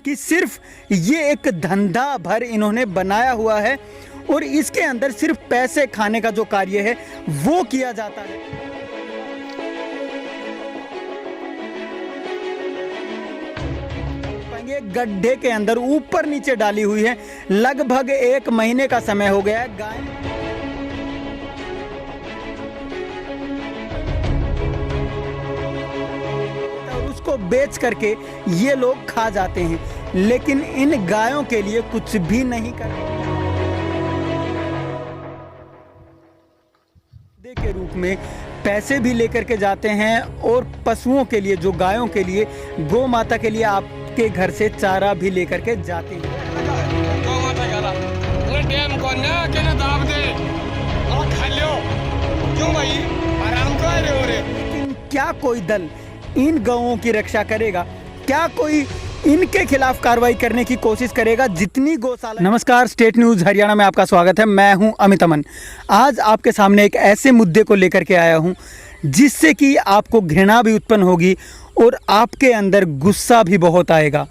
कि सिर्फ ये एक धंधा भर इन्होंने बनाया हुआ है और इसके अंदर सिर्फ पैसे खाने का जो कार्य है वो किया जाता है। गड्ढे के अंदर ऊपर नीचे डाली हुई है, लगभग 1 महीने का समय हो गया है। गाय और उसको बेच करके ये लोग खा जाते हैं, लेकिन इन गायों के लिए कुछ भी नहीं करते के रूप में पैसे भी लेकर के जाते हैं और पशुओं के लिए, जो गायों के लिए, गौ माता के लिए आपके घर से चारा भी लेकर के जाते हैं। लेकिन क्या कोई दल इन गौओं की रक्षा करेगा? क्या कोई इनके खिलाफ कार्रवाई करने की कोशिश करेगा? जितनी गौशाला। नमस्कार, स्टेट न्यूज़ हरियाणा में आपका स्वागत है। मैं हूं अमित अमन। आज आपके सामने एक ऐसे मुद्दे को लेकर के आया हूं जिससे कि आपको घृणा भी उत्पन्न होगी और आपके अंदर गुस्सा भी बहुत आएगा।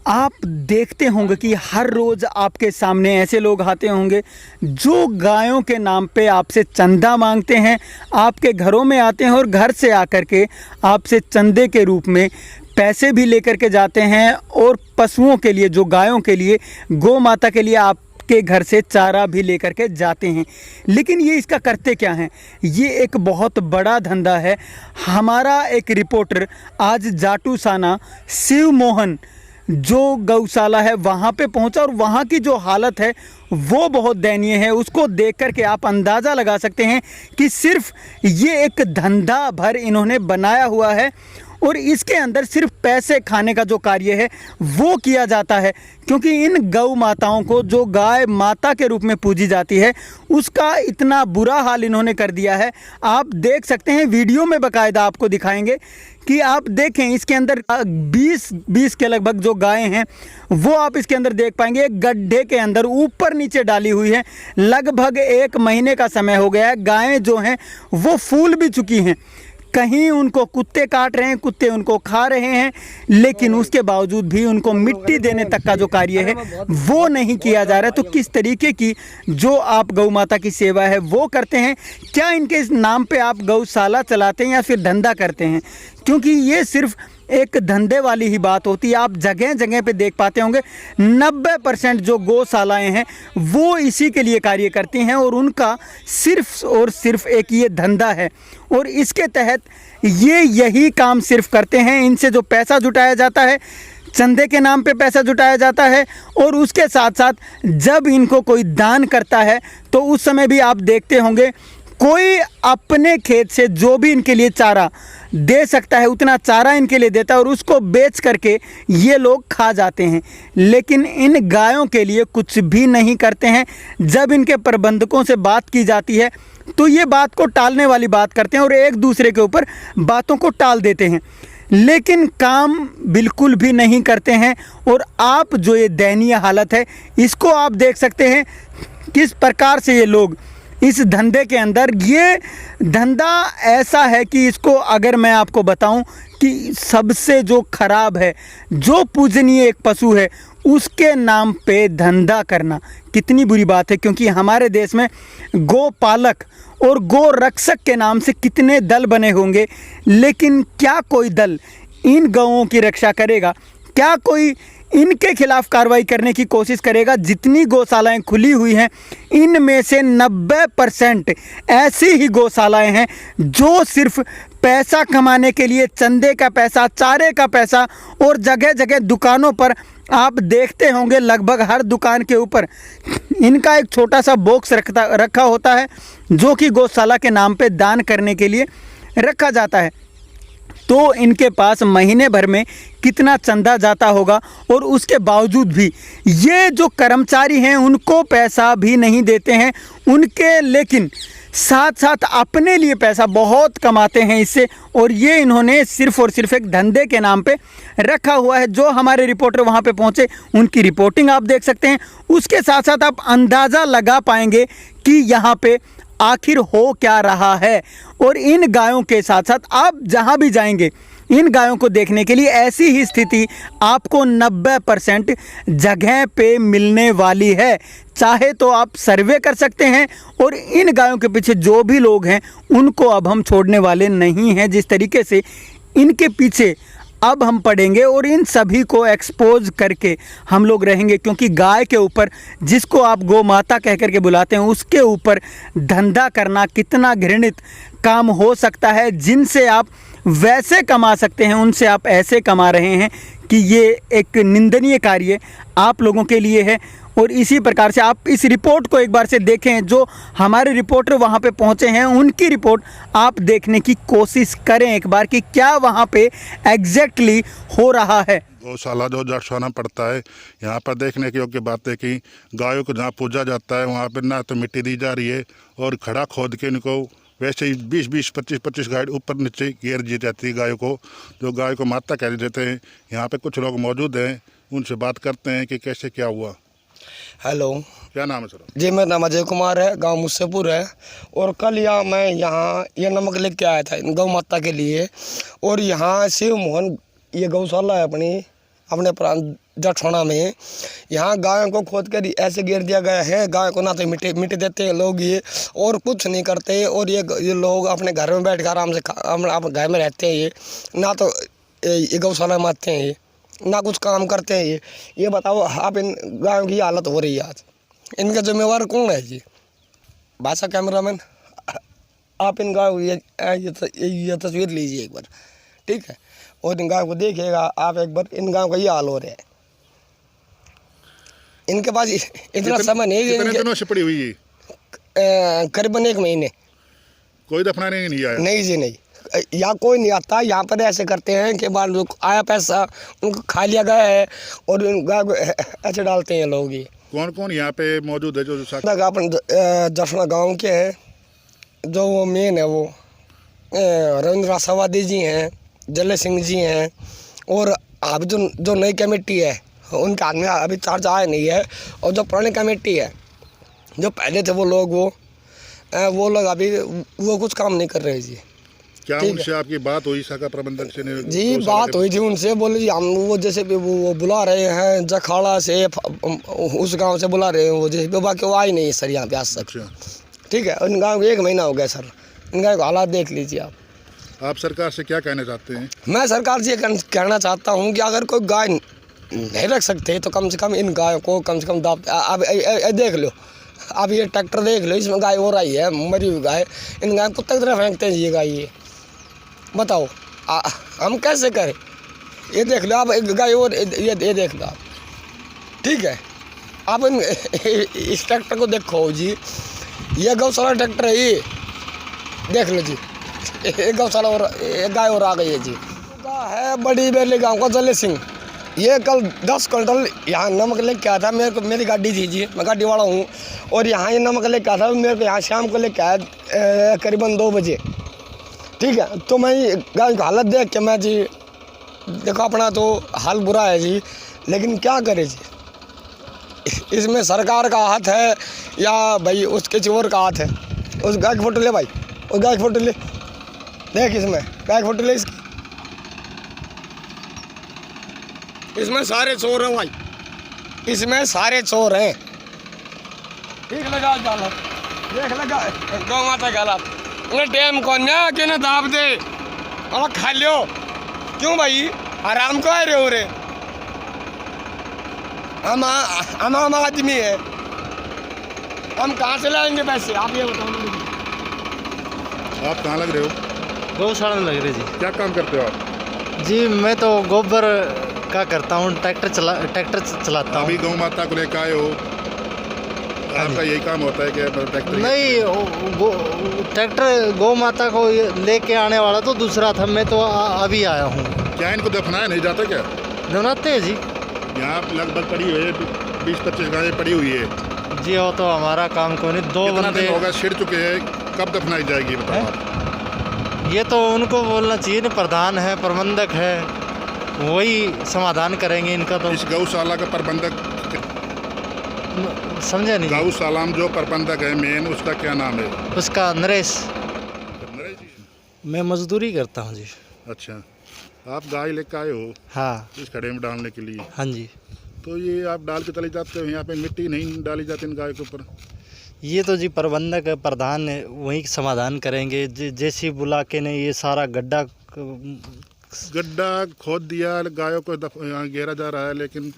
आप देखते होंगे कि हर रोज़ आपके सामने ऐसे लोग आते होंगे जो गायों के नाम पे आपसे चंदा मांगते हैं, आपके घरों में आते हैं और घर से आकर के आपसे चंदे के रूप में पैसे भी लेकर के जाते हैं और पशुओं के लिए, जो गायों के लिए, गौ माता के लिए आपके घर से चारा भी लेकर के जाते हैं। लेकिन ये इसका करते क्या हैं? ये एक बहुत बड़ा धंधा है। हमारा एक रिपोर्टर आज जाटूसाना शिव मोहन जो गौशाला है वहाँ पे पहुँचा और वहाँ की जो हालत है वो बहुत दयनीय है। उसको देख कर के आप अंदाज़ा लगा सकते हैं कि सिर्फ ये एक धंधा भर इन्होंने बनाया हुआ है और इसके अंदर सिर्फ पैसे खाने का जो कार्य है वो किया जाता है। क्योंकि इन गौ माताओं को, जो गाय माता के रूप में पूजी जाती है, उसका इतना बुरा हाल इन्होंने कर दिया है। आप देख सकते हैं, वीडियो में बाकायदा आपको दिखाएंगे कि आप देखें, इसके अंदर 20 के लगभग जो गायें हैं वो आप इसके अंदर देख पाएंगे। एक गड्ढे के अंदर ऊपर नीचे डाली हुई है, लगभग 1 महीने का समय हो गया है। गायें जो हैं वो फूल भी चुकी हैं, कहीं उनको कुत्ते काट रहे हैं, कुत्ते उनको खा रहे हैं, लेकिन उसके बावजूद भी उनको मिट्टी देने तक का जो कार्य है वो नहीं किया जा रहा है। तो किस तरीके की जो आप गौ माता की सेवा है वो करते हैं? क्या इनके इस नाम पे आप गौशाला चलाते हैं या फिर धंधा करते हैं? क्योंकि ये सिर्फ एक धंधे वाली ही बात होती है। आप जगह जगह पे देख पाते होंगे 90% जो गौशालाएं हैं वो इसी के लिए कार्य करती हैं और उनका सिर्फ और सिर्फ एक ये धंधा है और इसके तहत ये यही काम सिर्फ करते हैं। इनसे जो पैसा जुटाया जाता है, चंदे के नाम पे पैसा जुटाया जाता है और उसके साथ साथ जब इनको कोई दान करता है तो उस समय भी आप देखते होंगे कोई अपने खेत से जो भी इनके लिए चारा दे सकता है उतना चारा इनके लिए देता है और उसको बेच करके ये लोग खा जाते हैं, लेकिन इन गायों के लिए कुछ भी नहीं करते हैं। जब इनके प्रबंधकों से बात की जाती है तो ये बात को टालने वाली बात करते हैं और एक दूसरे के ऊपर बातों को टाल देते हैं, लेकिन काम बिल्कुल भी नहीं करते हैं। और आप जो ये दयनीय हालत है इसको आप देख सकते हैं किस प्रकार से ये लोग इस धंधे के अंदर, ये धंधा ऐसा है कि इसको अगर मैं आपको बताऊं कि सबसे जो खराब है, जो पूजनीय एक पशु है उसके नाम पे धंधा करना कितनी बुरी बात है। क्योंकि हमारे देश में गोपालक और गो रक्षक के नाम से कितने दल बने होंगे, लेकिन क्या कोई दल इन गौओं की रक्षा करेगा? क्या कोई इनके खिलाफ कार्रवाई करने की कोशिश करेगा? जितनी गौशालाएं खुली हुई हैं इनमें से 90% ऐसी ही गौशालाएं हैं जो सिर्फ पैसा कमाने के लिए, चंदे का पैसा, चारे का पैसा, और जगह जगह दुकानों पर आप देखते होंगे लगभग हर दुकान के ऊपर इनका एक छोटा सा बॉक्स रखा होता है जो कि गौशाला के नाम पे दान करने के लिए रखा जाता है। तो इनके पास महीने भर में कितना चंदा जाता होगा और उसके बावजूद भी ये जो कर्मचारी हैं उनको पैसा भी नहीं देते हैं उनके, लेकिन साथ साथ अपने लिए पैसा बहुत कमाते हैं इससे। और ये इन्होंने सिर्फ और सिर्फ एक धंधे के नाम पे रखा हुआ है। जो हमारे रिपोर्टर वहाँ पे पहुँचे उनकी रिपोर्टिंग आप देख सकते हैं। उसके साथ साथ आप अंदाज़ा लगा पाएंगे कि यहाँ पे आखिर हो क्या रहा है। और इन गायों के साथ साथ आप जहां भी जाएंगे इन गायों को देखने के लिए ऐसी ही स्थिति आपको 90% जगह पे मिलने वाली है। चाहे तो आप सर्वे कर सकते हैं और इन गायों के पीछे जो भी लोग हैं उनको अब हम छोड़ने वाले नहीं हैं। जिस तरीके से इनके पीछे अब हम पड़ेंगे और इन सभी को एक्सपोज करके हम लोग रहेंगे, क्योंकि गाय के ऊपर, जिसको आप गौ माता कह करके बुलाते हैं, उसके ऊपर धंधा करना कितना घृणित काम हो सकता है। जिनसे आप वैसे कमा सकते हैं उनसे आप ऐसे कमा रहे हैं कि ये एक निंदनीय कार्य आप लोगों के लिए है। और इसी प्रकार से आप इस रिपोर्ट को एक बार से देखें, जो हमारे रिपोर्टर वहाँ पे पहुँचे हैं उनकी रिपोर्ट आप देखने की कोशिश करें एक बार कि क्या वहाँ पे एग्जैक्टली हो रहा है। गौशाला जो जटसाना पड़ता है, यहाँ पर देखने की योग्य बात है कि गायों को जहाँ पूजा जाता है वहाँ पर ना तो मिट्टी दी जा रही है और खड़ा खोद के इनको वैसे ही 20-20, 25-25 गाय ऊपर नीचे घेर दी जाती है गायों को, जो गाय को माता कह देते हैं। यहाँ पे कुछ लोग मौजूद हैं, उनसे बात करते हैं कि कैसे क्या हुआ। हेलो, क्या नाम है सर? जी मेरा नाम अजय कुमार है, गांव मुस्सेपुर है। और कल मैं यहाँ ये नमक लेके आया था गौ माता के लिए। और यहाँ शिव मोहन ये गौशाला है अपने प्रांत जटसाना में। यहाँ गायों को खोद कर ऐसे घेर दिया गया है, गाय को ना तो मिट्टी देते हैं लोग ये, और कुछ नहीं करते। और ये लोग अपने घर में बैठ कर आराम से घर में रहते हैं, ये ना तो ये गौशाला में आते हैं, ये ना कुछ काम करते हैं। ये बताओ आप इन गायों की हालत हो रही है आज, इनका जिम्मेवार कौन है जी? भाषा कैमरामैन, आप इन गायों ये तस्वीर लीजिए एक बार, ठीक है? और इन गायों को देखिएगा आप एक बार, इन गायों का ये हाल हो रहा है। इनके पास इतना समय नहीं है। कितने दिनों से पड़ी हुई है? करीबन 1 महीने। कोई दफनाने नहीं आया? नहीं जी, नहीं, यहाँ कोई नहीं आता। यहाँ पर ऐसे करते हैं कि बाद जो आया पैसा उनको खा लिया गया है और गाय को ऐसे डालते हैं लोग। ये कौन कौन यहाँ पे मौजूद है? जो अपन जटसाना गाँव के हैं, जो वो मेन है वो रविंद्र आशावादी जी हैं, जल्ले सिंह जी हैं। और अभी जो नई कमेटी है उनके हाथ में अभी चार्ज आया नहीं है। और जो पुरानी कमेटी है, जो पहले थे वो लोग अभी वो कुछ काम नहीं कर रहे जी। क्या उनसे आपकी बात हुई शाखा प्रबंधक से? जी बात हुई थी उनसे, बोले जी हम वो जैसे वो बुला रहे हैं जखाड़ा से, उस गांव से बुला रहे हैं वो, जैसे बाकी वो आई नहीं है सर यहाँ पे आज तक। ठीक है, इन गाँव को 1 महीना हो गया सर। इन गाँव के हालात देख लीजिए आप। आप सरकार से क्या कहना चाहते हैं? मैं सरकार से कहना चाहता हूँ कि अगर कोई गाय नहीं रख सकते तो कम से कम इन गायों को कम से कम दाब। अब देख लो, अब ये ट्रैक्टर देख लो, इसमें गाय हो रही है, मरी हुई गाय। इन गाय कुत्ते की तरह फेंकते हैं ये गाय। ये बताओ हम कैसे करें? ये देख लो आप, गाय और ये देख लो आप, ठीक है? आप इस ट्रैक्टर को देखो जी, ये गौशाला ट्रैक्टर है, ये देख लो जी, एक गौशाला और एक गाय और आ गई है जी। है बड़ी बेली गाँव का जल्ले सिंह, ये कल 10 क्विंटल यहाँ नमक लेके आया था। मेरी गाड़ी थी जी, मैं गाड़ी वाला हूँ। और यहाँ ये नमक लेके आया था मेरे को, यहाँ शाम को लेके आया करीबन 2 बजे, ठीक है? तो मैं गाय की हालत देख के मैं जी, देखो अपना तो हाल बुरा है जी, लेकिन क्या करे जी? इसमें सरकार का हाथ है या भाई उसके चोर का हाथ है? उस गाय की फोटो ले भाई, उस गाय की फोटो ले, देख इसमें गाय की फोटो ले इसकी। इसमें सारे चोर हैं भाई, इसमें सारे चोर हैं। ठीक लगा डालो, देख लगा गौ माता का हालात। उन्हें टाइम कौन है कि उन्हें दाब दे और खा लो। क्यों भाई आराम को आ रहे हो रे? हम आम आदमी है, हम कहाँ से लाएंगे पैसे? आप ये बताओ। आप कहाँ लग रहे हो? गौशाला में लग रही जी। क्या काम करते हो आप? जी मैं तो गोबर का करता हूँ, ट्रैक्टर चलाता हूँ। अभी गौ माता को लेकर आए हो, आपका यही काम होता है कि ट्रैक्टर? नहीं, ट्रैक्टर गौ माता को लेके आने वाला तो दूसरा था, मैं तो अभी आया हूँ। क्या इनको दफनाया नहीं जाता क्या? दफनाते हैं जी। यहाँ लगभग पड़ी हुई है 20-25 गायें पड़ी हुई है जी। वो तो हमारा काम को नहीं, 2 बंदे होगा छिड़ चुके हैं, कब दफनाई जाएगी बताओ आप? ये तो उनको बोलना चाहिए ना, प्रधान है, प्रबंधक है, वही समाधान करेंगे इनका। तो इस गौशाला का प्रबंधक समझा नहीं। गौशाला में जो प्रबंधक है मेन, उसका क्या नाम है? उसका नरेश। नरेश जी। मैं मजदूरी करता हूँ जी। अच्छा, आप गाय लेकर आए हो हाँ इस खड़े में डालने के लिए, हाँ जी। तो ये आप डाल के चले जाते हो, यहाँ पे मिट्टी नहीं डाली जाती इन गाय के ऊपर? ये तो जी प्रबंधक प्रधान वही समाधान करेंगे। जैसे बुला के नहीं, ये सारा गड्ढा गड्ढा खोद दिया, गायों को यहाँ घेरा जा रहा है, लेकिन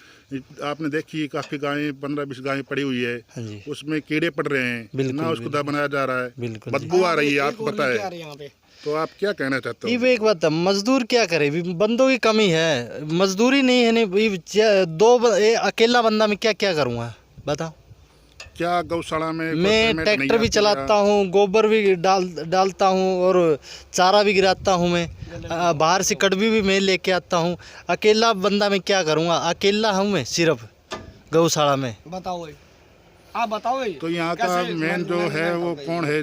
आपने देखी काफ़ी गायें, 15-20 गायें पड़ी हुई है, हाँ जी उसमें कीड़े पड़ रहे हैं, बिल्कुल, ना उसको दबाया जा रहा है, बिल्कुल जी। बदबू आ रही है, आपको पता है। यहाँ पे तो आप क्या कहना चाहते ये हो? भी एक बात है, मजदूर क्या करे, भी बंदों की कमी है, मजदूरी नहीं है। नहीं अकेला बंदा मैं क्या क्या करूँगा बताओ। क्या गौशाला में कोई मैं पेमेंट नहीं ट्रैक्टर भी आती चलाता हूँ, गोबर भी डालता हूँ और चारा भी गिराता हूँ। मैं बाहर से कड़वी भी मैं लेके आता हूँ। अकेला बंदा मैं क्या करूँगा, अकेला हूँ मैं सिर्फ गौशाला में। बताओ आप बताओ। तो यहाँ का मेन जो है वो कौन है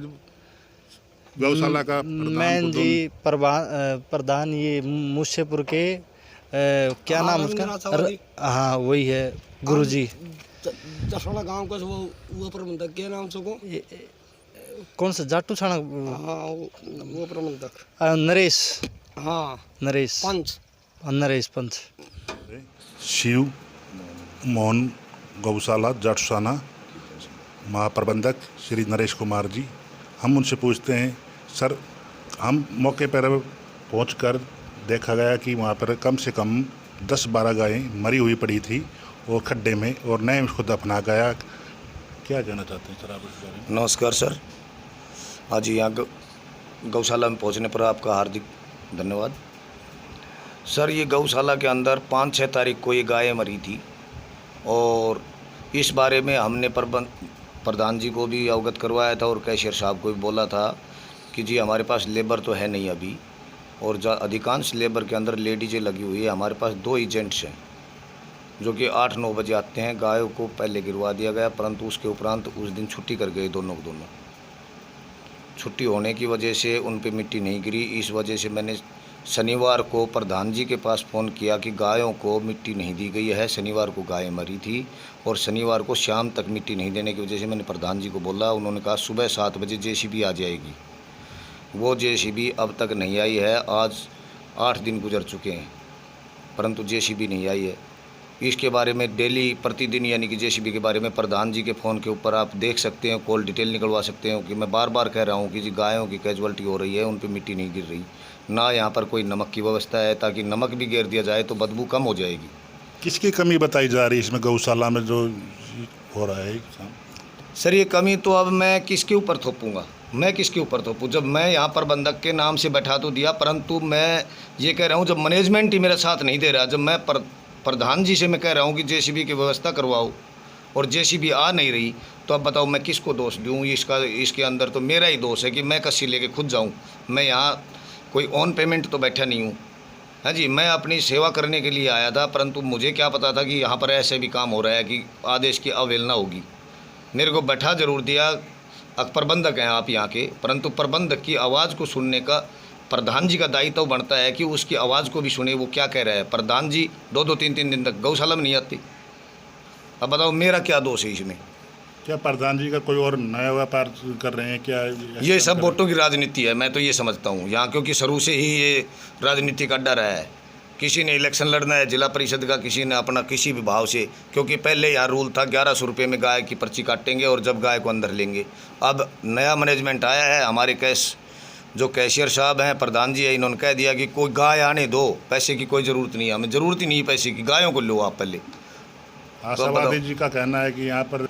गौशाला का प्रधान? मैं जी प्रधान ये मूसेपुर के क्या नाम उसका, हाँ वही है गुरुजी। जसवाड़ा गांव का वो प्रबंधक के नाम से को कौन सा जाटू छाना? हाँ वो प्रबंधक नरेश। हाँ नरेश पंच। नरेश पंच। शिव मोहन गौशाला जाटसाना महाप्रबंधक श्री नरेश कुमार जी। हम उनसे पूछते हैं, सर हम मौके पर पहुंचकर देखा गया कि वहाँ पर कम से कम 10-12 गायें मरी हुई पड़ी थी और खड्डे में, और नए उसको दफना गया। क्या कहना चाहते हैं सर आप इस बारे में? नमस्कार सर, आज यहाँ गौशाला में पहुँचने पर आपका हार्दिक धन्यवाद। सर ये गौशाला के अंदर 5-6 तारीख को ये गायें मरी थी और इस बारे में हमने प्रधान जी को भी अवगत करवाया था और कैशियर साहब को भी बोला था कि जी हमारे पास लेबर तो है नहीं अभी, और अधिकांश लेबर के अंदर लेडीजें लगी हुई है। हमारे पास 2 एजेंट्स हैं जो कि 8-9 बजे आते हैं। गायों को पहले गिरवा दिया गया, परंतु उसके उपरांत उस दिन छुट्टी कर गए दोनों को दोनों। छुट्टी होने की वजह से उन पे मिट्टी नहीं गिरी। इस वजह से मैंने शनिवार को प्रधान जी के पास फ़ोन किया कि गायों को मिट्टी नहीं दी गई है। शनिवार को गायें मरी थी और शनिवार को शाम तक मिट्टी नहीं देने की वजह से मैंने प्रधान जी को बोला। उन्होंने कहा सुबह 7 बजे जेसीबी आ जाएगी। वो जेसीबी अब तक नहीं आई है। आज 8 दिन गुजर चुके हैं परंतु जेसीबी नहीं आई है। इसके बारे में डेली प्रतिदिन यानी कि जेसीबी के बारे में प्रधान जी के फ़ोन के ऊपर आप देख सकते हैं, कॉल डिटेल निकलवा सकते हैं कि मैं बार बार कह रहा हूं कि जी गायों की कैजुअल्टी हो रही है, उन पे मिट्टी नहीं गिर रही। ना यहाँ पर कोई नमक की व्यवस्था है, ताकि नमक भी गिर दिया जाए तो बदबू कम हो जाएगी। किसकी कमी बताई जा रही है इसमें गौशाला में जो हो रहा है? सर ये कमी तो अब मैं किसके ऊपर थोपूँगा, मैं किसके ऊपर थोपूँ? जब मैं यहाँ प्रबंधक के नाम से बैठा तो दिया, परंतु मैं ये कह रहा हूँ जब मैनेजमेंट ही मेरा साथ नहीं दे रहा, जब मैं प्रधान जी से मैं कह रहा हूँ कि जेसीबी की व्यवस्था करवाओ और जेसीबी आ नहीं रही, तो अब बताओ मैं किसको दोष दूँ? इसके अंदर तो मेरा ही दोष है कि मैं कस्सी लेके खुद जाऊँ। मैं यहाँ कोई ऑन पेमेंट तो बैठा नहीं हूँ, हाँ जी। मैं अपनी सेवा करने के लिए आया था, परंतु मुझे क्या पता था कि यहाँ पर ऐसे भी काम हो रहा है कि आदेश की अवहेलना होगी। मेरे को बैठा जरूर दिया, प्रबंधक हैं आप यहाँ के, परंतु प्रबंधक की आवाज़ को सुनने का प्रधान जी का दायित्व बनता है कि उसकी आवाज़ को भी सुने, वो क्या कह रहा है। प्रधान जी 2-2 3-3 दिन तक गौशाला में नहीं आती। अब बताओ मेरा क्या दोष है इसमें? क्या प्रधान जी का कोई और नया व्यापार कर रहे हैं क्या? ये सब वोटों की राजनीति है, मैं तो ये समझता हूँ यहाँ, क्योंकि शुरू से ही ये राजनीति का डर है। किसी ने इलेक्शन लड़ना है जिला परिषद का, किसी ने अपना किसी भी भाव से, क्योंकि पहले यहाँ रूल था 1100 रुपये में गाय की पर्ची काटेंगे और जब गाय को अंदर लेंगे। अब नया मैनेजमेंट आया है, हमारे जो कैशियर साहब हैं, प्रधान जी है, इन्होंने कह दिया कि कोई गाय आने दो, पैसे की कोई ज़रूरत नहीं है, हमें ज़रूरत ही नहीं है पैसे की, गायों को लो आप पहले। आशावादी जी का कहना है कि यहाँ पर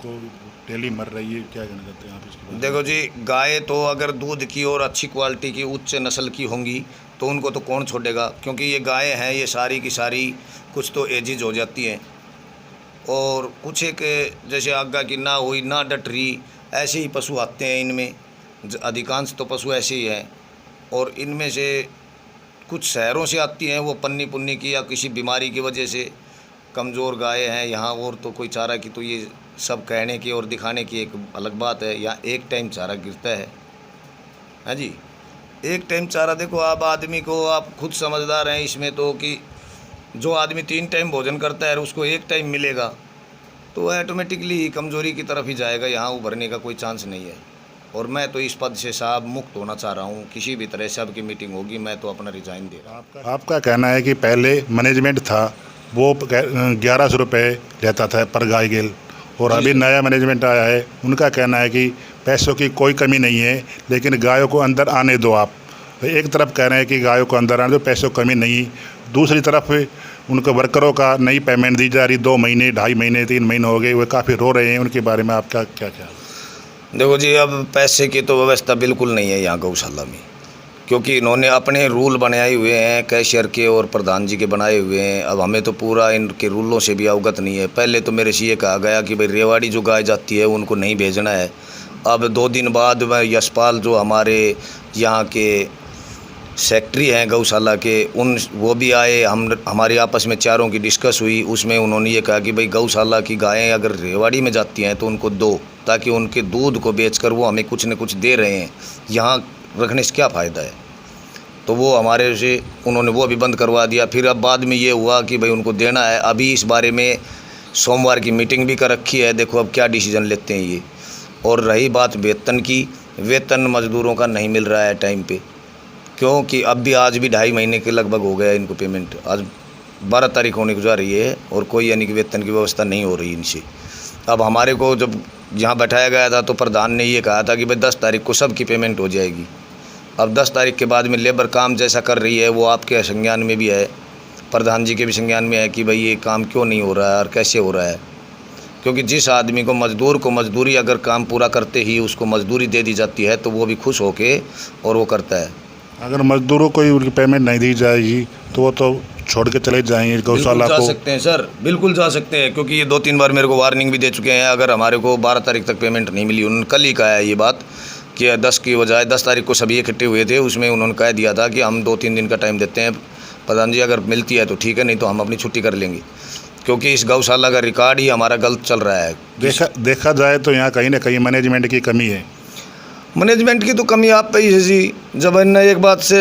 डेली मर रही है, क्या कहना चाहते हैं आप इसके बारे में? देखो जी, गाय तो अगर दूध की और अच्छी क्वालिटी की उच्च नस्ल की होंगी तो उनको तो कौन छोड़ेगा, क्योंकि ये गायें हैं ये सारी की सारी कुछ तो एजिज हो जाती हैं और कुछ एक जैसे आगा की ना हुई ना डटरी, ऐसे ही पशु आते हैं इनमें। अधिकांश तो पशु ऐसे ही हैं और इनमें से कुछ शहरों से आती हैं, वो पन्नी पुन्नी की या किसी बीमारी की वजह से कमज़ोर गाय हैं यहाँ, और तो कोई चारा की तो ये सब कहने की और दिखाने की एक अलग बात है। यहाँ एक टाइम चारा गिरता है, हाँ जी, एक टाइम चारा। देखो आप आदमी को, आप खुद समझदार हैं इसमें तो, कि जो आदमी 3 टाइम भोजन करता है उसको एक टाइम मिलेगा, तो ऑटोमेटिकली कमज़ोरी की तरफ ही जाएगा, यहाँ उभरने का कोई चांस नहीं है। और मैं तो इस पद से साहब मुक्त होना चाह रहा हूँ, किसी भी तरह से अब की मीटिंग होगी मैं तो अपना रिजाइन दे रहा हूँ। आपका कहना है कि पहले मैनेजमेंट था वो 1100 रुपये लेता था पर गाय गेल, और अभी नया मैनेजमेंट आया है, उनका कहना है कि पैसों की कोई कमी नहीं है, लेकिन गायों को अंदर आने दो आप। एक तरफ कह रहे हैं कि गायों को अंदर आने दो, पैसों की कमी नहीं, दूसरी तरफ उनको वर्करों का नई पेमेंट दी जा रही, 2 महीने 2.5 महीने 3 महीने हो गए, वो काफ़ी रो रहे हैं, उनके बारे में आपका क्या ख्याल है? देखो जी, अब पैसे की तो व्यवस्था बिल्कुल नहीं है यहाँ गौशाला में, क्योंकि इन्होंने अपने रूल बनाए हुए हैं कैशियर के और प्रधान जी के बनाए हुए हैं। अब हमें तो पूरा इनके रूलों से भी अवगत नहीं है। पहले तो मेरे से ये कहा गया कि भाई रेवाड़ी जो गाय जाती है उनको नहीं भेजना है। अब 2 दिन बाद वह यशपाल जो हमारे यहाँ के सेक्रेटरी हैं गौशाला के, वो भी आए, हमारे आपस में चारों की डिस्कस हुई। उसमें उन्होंने ये कहा कि भाई गौशाला की गायें अगर रेवाड़ी में जाती हैं तो उनको दो, ताकि उनके दूध को बेचकर वो हमें कुछ न कुछ दे रहे हैं, यहाँ रखने से क्या फ़ायदा है। तो वो हमारे से उन्होंने वो भी बंद करवा दिया। फिर अब बाद में ये हुआ कि भाई उनको देना है। अभी इस बारे में सोमवार की मीटिंग भी कर रखी है, देखो अब क्या डिसीजन लेते हैं ये। और रही बात वेतन की, वेतन मज़दूरों का नहीं मिल रहा है टाइम पे, क्योंकि अब भी आज भी 2.5 महीने के लगभग हो गया इनको पेमेंट। आज 12 तारीख होने को जा रही है और कोई यानी कि वेतन की व्यवस्था नहीं हो रही इनसे। अब हमारे को जब यहाँ बैठाया गया था तो प्रधान ने ये कहा था कि भाई 10 तारीख को सबकी पेमेंट हो जाएगी। अब 10 तारीख के बाद में लेबर काम जैसा कर रही है वो आपके संज्ञान में भी है, प्रधान जी के भी संज्ञान में है कि भाई ये काम क्यों नहीं हो रहा है और कैसे हो रहा है। क्योंकि जिस आदमी को मज़दूर को मजदूरी अगर काम पूरा करते ही उसको मजदूरी दे दी जाती है तो वो भी खुश होके और वो करता है। अगर मजदूरों को ही उनकी पेमेंट नहीं दी जाएगी तो वो तो छोड़ के चले जाएंगे गौशाला जा को। सकते हैं सर, बिल्कुल जा सकते हैं, क्योंकि ये 2-3 बार मेरे को वार्निंग भी दे चुके हैं। अगर हमारे को 12 तारीख तक पेमेंट नहीं मिली, उन्होंने कल ही कहा है ये बात कि 10 की बजाय 10 तारीख को सभी इकट्ठे हुए थे, उसमें उन्होंने कह दिया था कि हम 2-3 दिन का टाइम देते हैं प्रधान जी, अगर मिलती है तो ठीक है, नहीं तो हम अपनी छुट्टी कर लेंगे, क्योंकि इस गौशाला का रिकॉर्ड ही हमारा गलत चल रहा है। देखा जाए तो यहाँ कहीं ना कहीं मैनेजमेंट की कमी है। मैनेजमेंट की तो कमी आप पे ही है जी। जब इन्हें एक बात से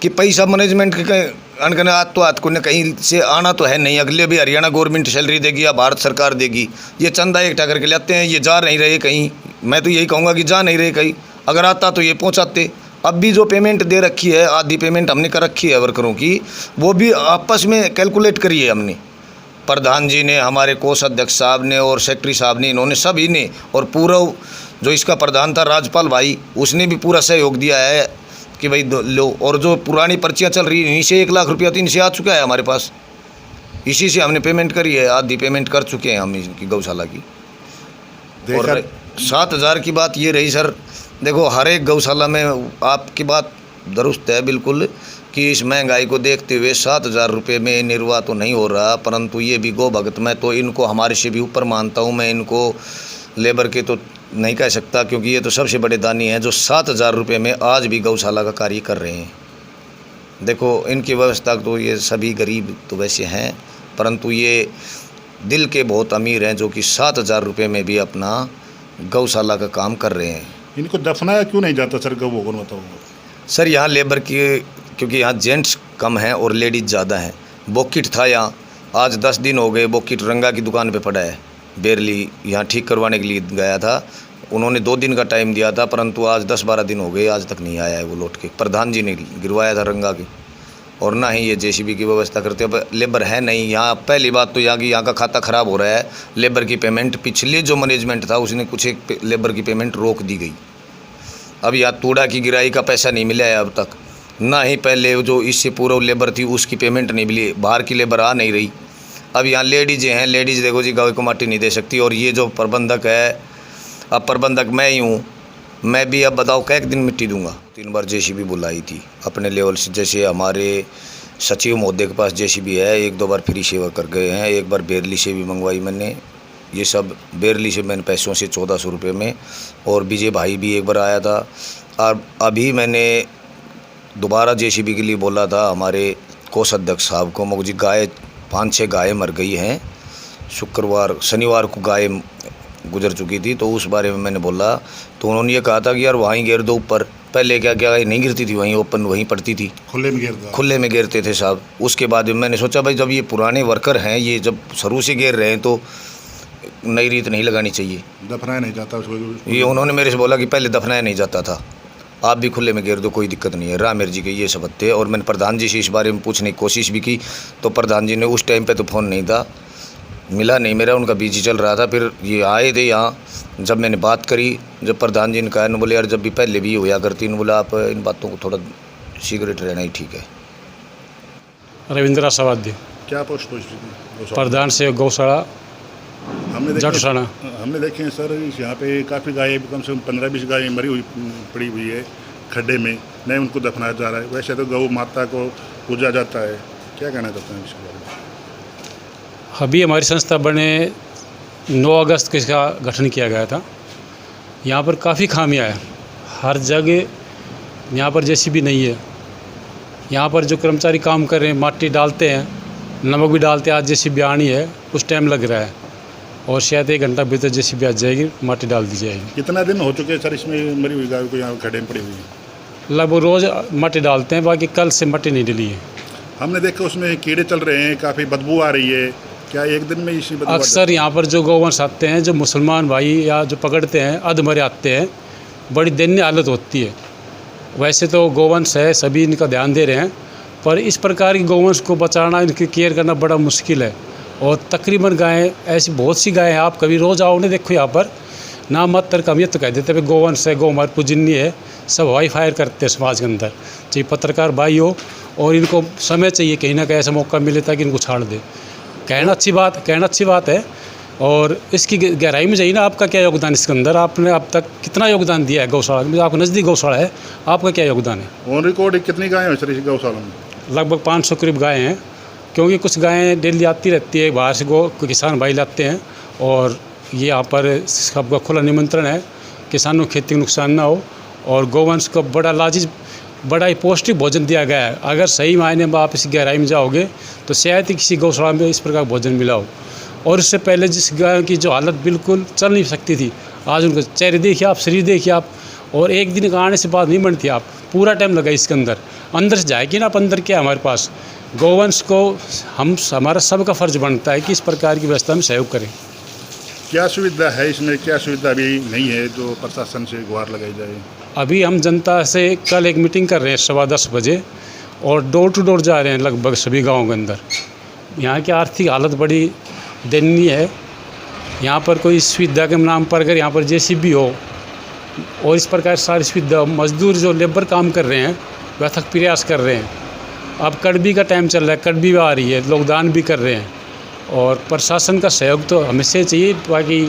कि पैसा मैनेजमेंट के कहीं अनकने हाथ तो हाथ को न कहीं से आना तो है नहीं। अगले भी हरियाणा गवर्नमेंट सैलरी देगी या भारत सरकार देगी, ये चंदा इकट्ठा करके लाते हैं, ये जा नहीं रहे कहीं। मैं तो यही कहूँगा कि जा नहीं रहे कहीं, अगर आता तो ये पहुँचाते। अब भी जो पेमेंट दे रखी है, आधी पेमेंट हमने कर रखी है वर्करों की, वो भी आपस में कैलकुलेट करी है हमने, प्रधान जी ने, हमारे कोषाध्यक्ष साहब ने और सेक्रेटरी साहब ने, इन्होंने सभी ने, और पूरा जो इसका प्रधान था राजपाल भाई, उसने भी पूरा सहयोग दिया है कि भाई लो। और जो पुरानी पर्चियाँ चल रही हैं इन्हीं से 1 लाख रुपया तो इनसे आ चुका है हमारे पास, इसी से हमने पेमेंट करी है, आधी पेमेंट कर चुके हैं हम इनकी गौशाला की। और 7,000 की बात ये रही सर, देखो हर एक गौशाला में आपकी बात दुरुस्त है बिल्कुल कि इस महंगाई को देखते हुए 7,000 रुपये में निर्वाह तो नहीं हो रहा, परंतु ये भी गो भगत, मैं तो इनको हमारे से भी ऊपर मानता हूँ। मैं इनको लेबर के तो नहीं कह सकता, क्योंकि ये तो सबसे बड़े दानी हैं जो 7,000 रुपये में आज भी गौशाला का कार्य कर रहे हैं। देखो इनकी व्यवस्था तो ये सभी गरीब तो वैसे हैं, परंतु ये दिल के बहुत अमीर हैं जो कि 7,000 रुपये में भी अपना गौशाला का काम कर रहे हैं। इनको दफनाया क्यों नहीं जाता सर गऊ को बताओ सर? यहाँ लेबर की, क्योंकि यहाँ जेंट्स कम हैं और लेडीज़ ज़्यादा हैं। बॉकेट था यहाँ, आज 10 दिन हो गए बॉकेट रंगा की दुकान पे पड़ा है। बेरली यहाँ ठीक करवाने के लिए गया था, उन्होंने 2 दिन का टाइम दिया था, परंतु आज 10-12 दिन हो गए, आज तक नहीं आया है वो लौट के। प्रधान जी ने गिरवाया था रंगा की, और ना ही ये जेसीबी की व्यवस्था करते। अब लेबर है नहीं यहाँ। पहली बात तो यहाँ का खाता ख़राब हो रहा है। लेबर की पेमेंट पिछले जो मैनेजमेंट था उसने कुछ एक लेबर की पेमेंट रोक दी गई। अब यहाँ तूड़ा की गिराई का पैसा नहीं मिला है अब तक, ना ही पहले जो इससे पूरा लेबर थी उसकी पेमेंट नहीं मिली। बाहर की लेबर आ नहीं रही। अब यहाँ लेडीज़ हैं, लेडीज़ देखो जी गाय को माटी नहीं दे सकती। और ये जो प्रबंधक है, अब प्रबंधक मैं ही हूँ, मैं भी अब बताओ कै दिन मिट्टी दूंगा। 3 बार जेसीबी बुलाई थी अपने लेवल से, जैसे हमारे सचिव महोदय के पास जेसीबी है, 1-2 बार फ्री सेवा कर गए हैं। एक बार बेरली से भी मंगवाई मैंने, ये सब बेरली से मैंने पैसों से 1400 रुपये में। और विजय भाई भी एक बार आया था। और अभी मैंने दोबारा जेसीबी के लिए बोला था हमारे कोषाध्यक्ष साहब को। मुझे गाय 5-6 गायें मर गई हैं। शनिवार को गाय गुजर चुकी थी, तो उस बारे में मैंने बोला तो उन्होंने ये कहा था कि यार वहीं गिर दो ऊपर। पहले क्या नहीं गिरती थी, वहीं ओपन वहीं पड़ती थी, खुले में गिरते थे साहब। उसके बाद मैंने सोचा भाई जब ये पुराने वर्कर हैं, ये जब शुरू से गिर रहे हैं तो नई रीत नहीं लगानी चाहिए। दफनाया नहीं जाता उसको। ये उन्होंने मेरे से बोला कि पहले दफनाया नहीं जाता था, आप भी खुले में घेर दो, कोई दिक्कत नहीं है। रामेर जी के ये सब थे। और मैंने प्रधान जी से इस बारे में पूछने की कोशिश भी की, तो प्रधान जी ने उस टाइम पे तो फ़ोन नहीं था, मिला नहीं मेरा, उनका बिजी चल रहा था। फिर ये आए थे यहाँ, जब मैंने बात करी, जब प्रधान जी ने कहा, न बोले यार जब भी पहले भी होया करती, न बोला आप इन बातों को थोड़ा सीक्रेट रहना ही ठीक है। रविंद्र सवाद्य, क्या पोस्ट गौशाला? प्रधान से गौशाला हमने जटसाना। हमने देखे हैं सर, यहाँ पे काफ़ी गायें, कम से कम 15-20 गायें मरी हुई पड़ी हुई है खड्डे में, नहीं उनको दफनाया जा रहा है। वैसे तो गौ माता को पूजा जाता है, क्या कहना चाहते हैं इसके बारे में? अभी हमारी संस्था बने 9 अगस्त को इसका गठन किया गया था। यहाँ पर काफ़ी खामियाँ है, हर जगह यहाँ पर जेसीबी नहीं है। यहाँ पर जो कर्मचारी काम कर रहे हैं, माटी डालते हैं, नमक भी डालते हैं। आज जेसीबी आनी है, कुछ टाइम लग रहा है और शायद 1 घंटा भीतर जेसीबी आ जाएगी, माटी डाल दी जाएगी। कितना दिन हो चुके हैं सर इसमें मरी हुई गाय को यहाँ खड्डे में पड़ी हुई है? लगभग रोज़ माटी डालते हैं, बाकी कल से माटी नहीं डली है। हमने देखा उसमें कीड़े चल रहे हैं, काफ़ी बदबू आ रही है, क्या एक दिन में इसी बदबू? अक्सर यहाँ पर जो गौवंश आते हैं, जो मुसलमान भाई या जो पकड़ते हैं, अधमरे आते हैं, बड़ी दयनीय हालत होती है। वैसे तो गौवंश है, सभी इनका ध्यान दे रहे हैं, पर इस प्रकार की गौवंश को बचाना, इनकी केयर करना बड़ा मुश्किल है। और तकरीबन गायें, ऐसी बहुत सी गायें हैं, आप कभी रोज़ आओ नहीं देखो यहाँ पर ना मत तर कम, ये तो कह देते भाई गौवंश है, गौ हमारी पूजनीय है, सब हवाई फायर करते हैं समाज के अंदर। चाहे पत्रकार भाई हो, और इनको समय चाहिए कहीं ना कहीं ऐसा मौका मिले ताकि इनको छाड़ दे। कहना अच्छी बात है, और इसकी गहराई में जाइए ना, आपका क्या योगदान इसके अंदर, आपने अब तक कितना योगदान दिया है गौशाला में? आपको नज़दीक गौशाला है, आपका क्या योगदान है? ऑन रिकॉर्ड कितनी गायें हैं सर इस गौशाला में? लगभग 500 करीब गायें हैं, क्योंकि कुछ गायें डेली आती रहती है, बाहर से किसान भाई लाते हैं। और ये यहाँ पर सबका खुला निमंत्रण है, किसानों को खेती नुकसान ना हो, और गौवंश को बड़ा लाजिज, बड़ा ही पौष्टिक भोजन दिया गया है। अगर सही मायने में आप इस गहराई में जाओगे तो शायद ही किसी गौशाला में इस प्रकार भोजन मिला हो। और इससे पहले जिस गाय की जो हालत बिल्कुल चल नहीं सकती थी, आज उनका चेहरे देखिए आप, शरीर देखिए आप, और एक दिन का आने से बात नहीं बनती। आप पूरा टाइम लगा इसके अंदर से जाएगी ना, आप अंदर क्या हमारे पास गौवंश को हमारा सबका फ़र्ज बनता है कि इस प्रकार की व्यवस्था में सहयोग करें। क्या सुविधा है इसमें, क्या सुविधा अभी नहीं है जो प्रशासन से गुहार लगाई जाए? अभी हम जनता से कल एक मीटिंग कर रहे हैं 10:15 बजे, और डोर टू डोर जा रहे हैं लगभग सभी गाँव के अंदर। यहाँ की आर्थिक हालत बड़ी दयनीय है। यहाँ पर कोई सुविधा के नाम पर अगर यहाँ पर जेसीबी हो और इस प्रकार सारी सुविधा, मजदूर जो लेबर काम कर रहे हैं वह अथक प्रयास कर रहे हैं। अब कड़बी का टाइम चल रहा है, कड़बी भी आ रही है, लोग दान भी कर रहे हैं, और प्रशासन का सहयोग तो हमेशा चाहिए। बाकी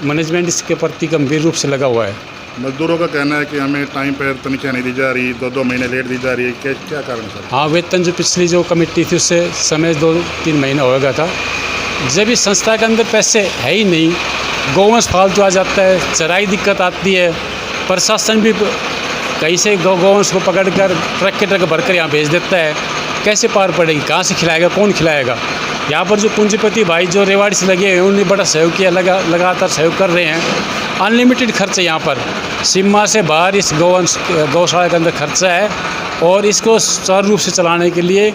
मैनेजमेंट इसके प्रति गंभीर रूप से लगा हुआ है। मजदूरों का कहना है कि हमें टाइम पर तनख्वाह नहीं दी जा रही, 2-2 महीने लेट दी जा रही है, क्या कारण सर? हाँ, वेतन जो पिछली जो कमेटी थी उससे समय 2-3 महीना हो गया था। जब इस संस्था के अंदर पैसे है ही नहीं, गौवंश फालतू आ जाता है, चराई दिक्कत आती है, प्रशासन भी कहीं से गौवंश को पकड़कर ट्रक के ट्रक भरकर यहाँ भेज देता है, कैसे पार पड़ेगी? कहाँ से खिलाएगा, कौन खिलाएगा? यहाँ पर जो पूंजीपति भाई जो रेवाड़ी से लगे हैं उन्होंने बड़ा सहयोग किया, लगातार सहयोग कर रहे हैं। अनलिमिटेड खर्च है यहाँ पर, सीमा से बाहर इस गौशाला के अंदर खर्चा है, और इसको सुचारू रूप से चलाने के लिए,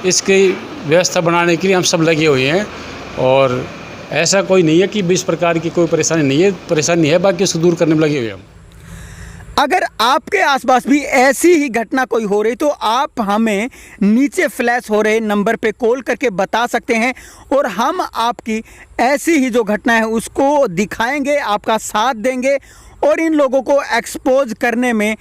इसकी व्यवस्था बनाने के लिए हम सब लगे हुए हैं। और ऐसा कोई नहीं है कि इस प्रकार की कोई परेशानी है, बाकी उसको दूर करने में लगे हुए हैं हम। अगर आपके आसपास भी ऐसी ही घटना कोई हो रही तो आप हमें नीचे फ्लैश हो रहे नंबर पे कॉल करके बता सकते हैं, और हम आपकी ऐसी ही जो घटना है उसको दिखाएंगे, आपका साथ देंगे, और इन लोगों को एक्सपोज करने में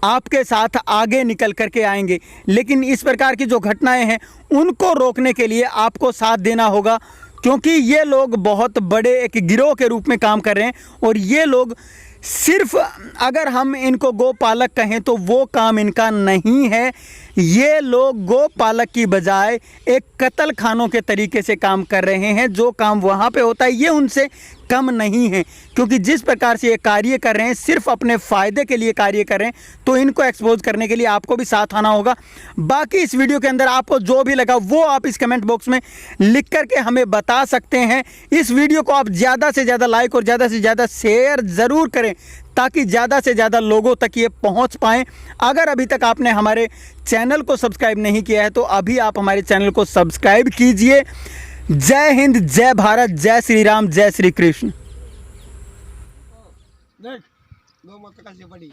आपके साथ आगे निकल करके आएंगे। लेकिन इस प्रकार की जो घटनाएं हैं उनको रोकने के लिए आपको साथ देना होगा, क्योंकि ये लोग बहुत बड़े एक गिरोह के रूप में काम कर रहे हैं। और ये लोग सिर्फ, अगर हम इनको गोपालक कहें तो वो काम इनका नहीं है। ये लोग गोपालक की बजाय एक कत्ल खानों के तरीके से काम कर रहे हैं। जो काम वहाँ पे होता है ये उनसे कम नहीं है, क्योंकि जिस प्रकार से ये कार्य कर रहे हैं सिर्फ अपने फ़ायदे के लिए कार्य कर रहे हैं। तो इनको एक्सपोज करने के लिए आपको भी साथ आना होगा। बाकी इस वीडियो के अंदर आपको जो भी लगा वो आप इस कमेंट बॉक्स में लिख करके हमें बता सकते हैं। इस वीडियो को आप ज़्यादा से ज़्यादा लाइक और ज़्यादा से ज़्यादा शेयर ज़रूर करें, ताकि ज़्यादा से ज़्यादा लोगों तक ये पहुंच पाएँ। अगर अभी तक आपने हमारे चैनल को सब्सक्राइब नहीं किया है तो अभी आप हमारे चैनल को सब्सक्राइब कीजिए, जय हिंद, जय भारत, जय श्री राम, जय श्री कृष्ण। देख दो मत कैसे पड़ी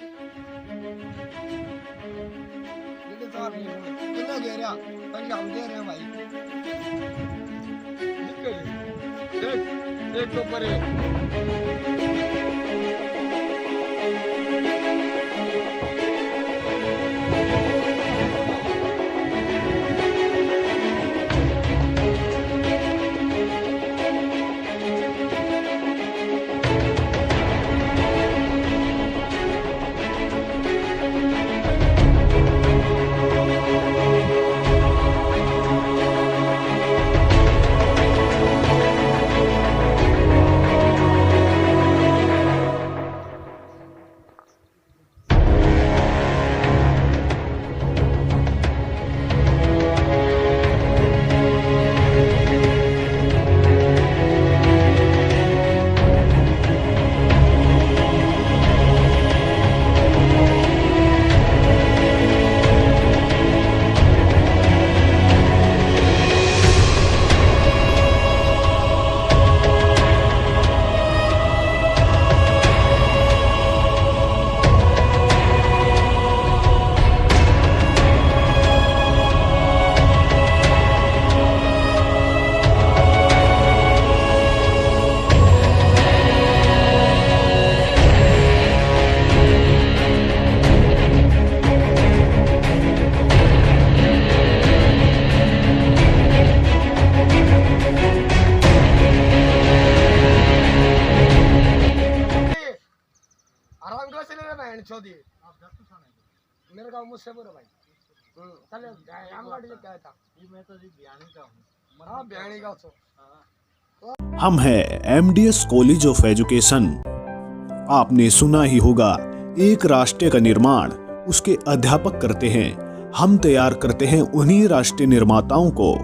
लेकिन साहब कितना दे रहा पैसे हम दे रहे हैं भाई। देख देख तो परे छोड़ी मेरे गाँव मुझसे बोलो भाई चले हम गाड़ी से क्या था मैं तो जी बियानी का हूँ। हाँ बियानी का तो हम हैं MDS कॉलेज ऑफ एजुकेशन। आपने सुना ही होगा, एक राष्ट्र का निर्माण उसके अध्यापक करते हैं, हम तैयार करते हैं उन्हीं राष्ट्रीय निर्माताओं को।